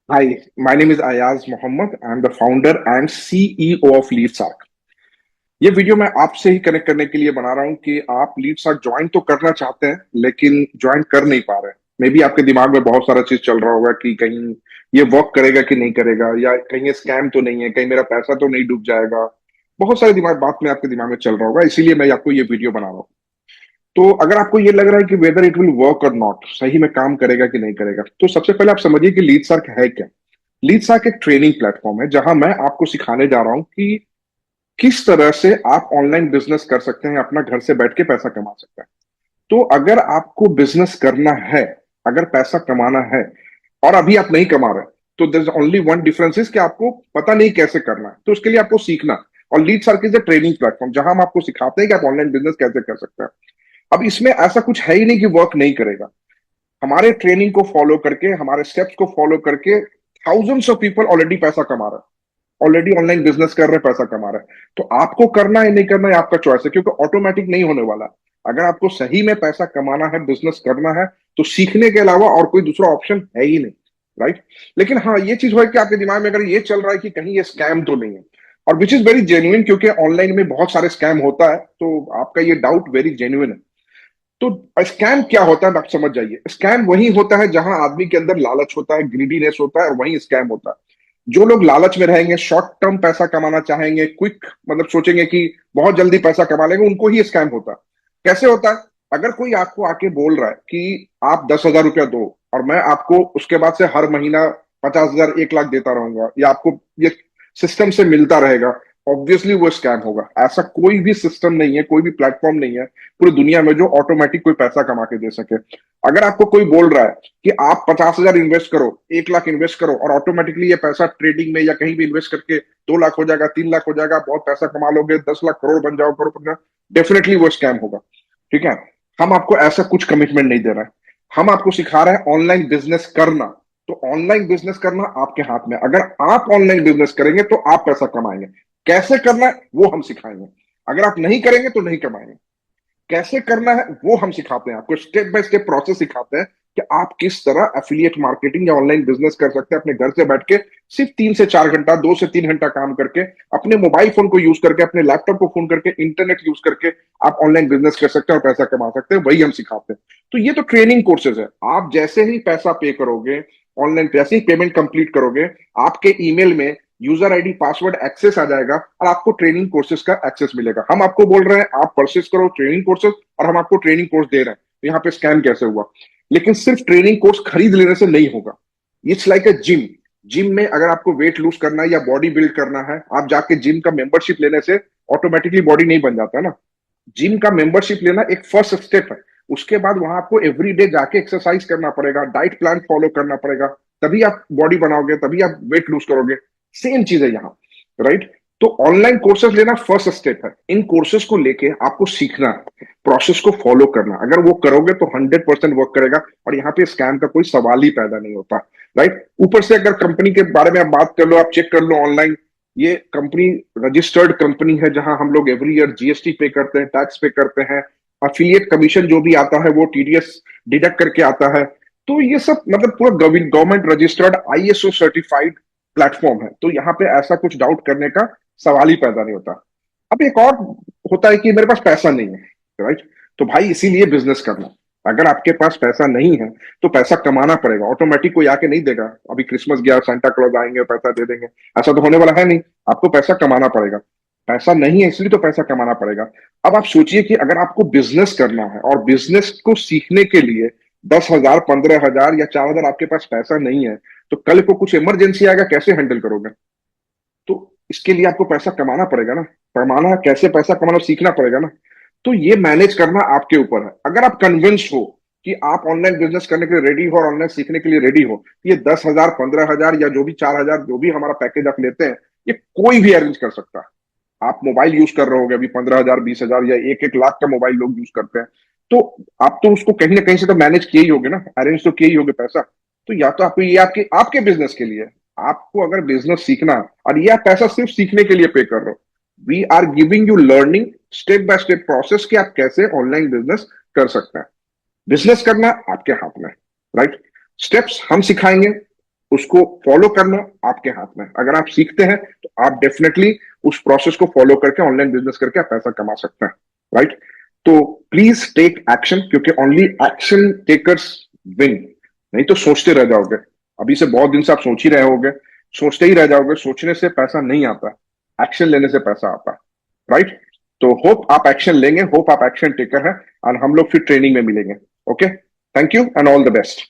Hi, my name is Ayaz Mohammed. I'm the founder and CEO of LeadShark. ये video मैं आपसे ही connect करने के लिए बना रहा हूँ कि आप LeadShark ज्वाइन तो करना चाहते हैं, लेकिन ज्वाइन कर नहीं पा रहे हैं। मे बी आपके दिमाग में बहुत सारा चीज चल रहा होगा कि कहीं ये वर्क करेगा कि नहीं करेगा, या कहीं ये स्कैम तो नहीं है, कहीं मेरा पैसा तो नहीं डूब जाएगा। बहुत सारे दिमाग बात में आपके दिमाग में चल रहा होगा, इसीलिए मैं आपको ये वीडियो बना रहा हूँ। तो अगर आपको ये लग रहा है कि वेदर इट विल वर्क और नॉट, सही में काम करेगा कि नहीं करेगा, तो सबसे पहले आप समझिए कि LeadShark है क्या। लीडसार्क एक ट्रेनिंग प्लेटफॉर्म है जहां मैं आपको सिखाने जा रहा हूं कि किस तरह से आप ऑनलाइन बिजनेस कर सकते हैं, अपना घर से बैठ के पैसा कमा सकते हैं। तो अगर आपको बिजनेस करना है, अगर पैसा कमाना है और अभी आप नहीं कमा रहे, तो there is only one difference is कि आपको पता नहीं कैसे करना है, तो उसके लिए आपको सीखना। और लीडसार्क इज ए ट्रेनिंग प्लेटफॉर्म जहां हम आपको सिखाते हैं कि आप ऑनलाइन बिजनेस कैसे कर सकते हैं। अब इसमें ऐसा कुछ है ही नहीं कि वर्क नहीं करेगा। हमारे ट्रेनिंग को फॉलो करके, हमारे स्टेप्स को फॉलो करके थाउजेंड्स ऑफ पीपल ऑलरेडी पैसा कमा रहे हैं, ऑलरेडी ऑनलाइन बिजनेस कर रहे हैं, पैसा कमा रहे हैं। तो आपको करना है नहीं करना है आपका चॉइस है, क्योंकि ऑटोमेटिक नहीं होने वाला। अगर आपको सही में पैसा कमाना है, बिजनेस करना है, तो सीखने के अलावा और कोई दूसरा ऑप्शन है ही नहीं। राइट। लेकिन हाँ, ये चीज हो कि आपके दिमाग में अगर ये चल रहा है कि कहीं ये स्कैम तो नहीं है, और विच इज वेरी जेन्युइन, क्योंकि ऑनलाइन में बहुत सारे स्कैम होता है, तो आपका ये डाउट वेरी जेन्युइन है। तो स्कैम क्या होता है आप समझ जाइए। स्कैम वही होता है जहां आदमी के अंदर लालच होता है, ग्रीडीनेस होता है, और वही स्कैम होता है। जो लोग लालच में रहेंगे, शॉर्ट टर्म पैसा कमाना चाहेंगे, क्विक मतलब सोचेंगे कि बहुत जल्दी पैसा कमा लेंगे, उनको ही स्कैम होता है। कैसे होता है? अगर कोई आपको आके बोल रहा है कि आप 10,000 रुपया दो और मैं आपको उसके बाद से हर महीना 50,000, 1 लाख देता रहूंगा, या आपको ये सिस्टम से मिलता रहेगा, ऑब्वियसली वो स्कैम होगा। ऐसा कोई भी सिस्टम नहीं है, कोई भी प्लेटफॉर्म नहीं है पूरी दुनिया में जो ऑटोमेटिक कोई पैसा कमा के दे सके। अगर आपको कोई बोल रहा है कि आप 50,000 इन्वेस्ट करो, 1 लाख इन्वेस्ट करो, और ऑटोमेटिकली ये पैसा ट्रेडिंग में या कहीं भी इन्वेस्ट करके 2 लाख हो जाएगा, 3 लाख हो जाएगा, बहुत पैसा कमा लोगे, 10 लाख, करोड़ बन जाओ, करोड़ बन जाओ, डेफिनेटली वो स्कैम होगा। ठीक है। हम आपको ऐसा कुछ कमिटमेंट नहीं दे रहे हैं। हम आपको सिखा रहे हैं ऑनलाइन बिजनेस करना। तो ऑनलाइन बिजनेस करना आपके हाथ में। अगर आप ऑनलाइन बिजनेस करेंगे तो आप पैसा कमाएंगे। कैसे करना है वो हम सिखाएंगे। अगर आप नहीं करेंगे तो नहीं कमाएंगे। कैसे करना है वो हम सिखाते हैं आपको, स्टेप बाय स्टेप प्रोसेस सिखाते हैं कि आप किस तरह एफिलिएट मार्केटिंग या ऑनलाइन बिजनेस कर सकते हैं अपने घर से बैठ के, सिर्फ 3 से 4 घंटा, 2 से 3 घंटा काम करके, अपने मोबाइल फोन को यूज करके, अपने लैपटॉप को फोन करके, इंटरनेट यूज करके आप ऑनलाइन बिजनेस कर सकते हैं और पैसा कमा सकते हैं। वही हम सिखाते हैं। तो ये तो ट्रेनिंग कोर्सेज है। आप जैसे ही पैसा पे करोगे, ऑनलाइन जैसे ही पेमेंट कंप्लीट करोगे, आपके ईमेल में यूजर आईडी, पासवर्ड एक्सेस आ जाएगा और आपको ट्रेनिंग कोर्सेज का एक्सेस मिलेगा। हम आपको बोल रहे हैं आप परचेस करो ट्रेनिंग कोर्सेज, और हम आपको ट्रेनिंग कोर्स दे रहे हैं। तो यहाँ पे स्कैम कैसे हुआ? लेकिन सिर्फ ट्रेनिंग कोर्स खरीद लेने से नहीं होगा। It's like a gym. Gym में अगर आपको वेट लूज करना है या बॉडी बिल्ड करना है, आप जाके जिम का मेंबरशिप लेने से ऑटोमेटिकली बॉडी नहीं बन जाता है ना। जिम का मेंबरशिप लेना एक फर्स्ट स्टेप है। उसके बाद वहां आपको एवरी डे जाके एक्सरसाइज करना पड़ेगा, डाइट प्लान फॉलो करना पड़ेगा, तभी आप बॉडी बनाओगे, तभी आप वेट लूज करोगे। सेम चीज है यहाँ। राइट। तो ऑनलाइन कोर्सेज लेना फर्स्ट स्टेप है। इन कोर्सेज को लेके आपको सीखना है, प्रोसेस को फॉलो करना। अगर वो करोगे तो 100% वर्क करेगा, और यहाँ पे स्कैम का कोई सवाल ही पैदा नहीं होता। राइट। ऊपर से अगर कंपनी के बारे में आप बात कर लो, आप चेक कर लो ऑनलाइन, ये कंपनी रजिस्टर्ड कंपनी है जहां हम लोग एवरी ईयर जीएसटी पे करते हैं, टैक्स पे करते हैं, अफिलिएट कमीशन जो भी आता है वो टीडीएस डिडक्ट करके आता है। तो ये सब मतलब पूरा government registered ISO certified platform है। तो यहाँ पे ऐसा कुछ डाउट करने का सवाल ही पैदा नहीं होता। अब एक और होता है कि मेरे पास पैसा नहीं है। राइट। तो भाई इसीलिए बिजनेस करना। अगर आपके पास पैसा नहीं है तो पैसा कमाना पड़ेगा। ऑटोमेटिक कोई आके नहीं देगा, अभी क्रिसमस गया सांता क्लॉज आएंगे और पैसा दे देंगे, ऐसा तो होने वाला है नहीं। आपको पैसा कमाना पड़ेगा। पैसा नहीं है इसलिए तो पैसा कमाना पड़ेगा। अब आप सोचिए कि अगर आपको बिजनेस करना है और बिजनेस को सीखने के लिए 10,000, 15,000 या 4,000 आपके पास पैसा नहीं है, तो कल को कुछ इमरजेंसी आएगा, कैसे हैंडल करोगे? तो इसके लिए आपको पैसा कमाना पड़ेगा ना। कमाना है, कैसे पैसा कमाना सीखना पड़ेगा ना। तो ये मैनेज करना आपके ऊपर है। अगर आप कन्विंस हो कि आप ऑनलाइन बिजनेस करने के लिए रेडी हो और ऑनलाइन सीखने के लिए रेडी हो, तो ये 10,000, 15,000 या जो भी 4,000 जो भी हमारा पैकेज आप लेते हैं, ये कोई भी अरेंज कर सकता है। आप मोबाइल यूज कर रहे होगे अभी 15,000, 20,000 या 1-1 लाख का मोबाइल लोग यूज करते हैं। तो आप तो उसको कहीं ना कहीं से तो मैनेज किए ही होगे ना, अरेंज तो किए ही होगे पैसा। तो या तो आपको ये आपके आपके बिजनेस के लिए, आपको अगर बिजनेस सीखना, और ये आप पैसा सिर्फ सीखने के लिए पे कर रहे हो, we are giving you learning, step by step process कि आप कैसे ऑनलाइन बिजनेस कर सकते हैं। बिजनेस करना आपके हाथ में। राइट। स्टेप्स हम सिखाएंगे, उसको फॉलो करना आपके हाथ में है। अगर आप सीखते हैं तो आप डेफिनेटली उस प्रोसेस को फॉलो करके ऑनलाइन बिजनेस करके आप पैसा कमा सकते हैं, राइट? तो प्लीज टेक एक्शन, क्योंकि ओनली एक्शन टेकर्स विन। नहीं तो सोचते रह जाओगे। अभी से बहुत दिन से आप सोच ही रहे होगे, सोचते ही रह जाओगे। सोचने से पैसा नहीं आता, एक्शन लेने से पैसा आता है, राइट? तो होप आप एक्शन लेंगे, होप आप एक्शन टेकर हैं, और हम लोग फिर ट्रेनिंग में मिलेंगे। Okay, thank you and all the best.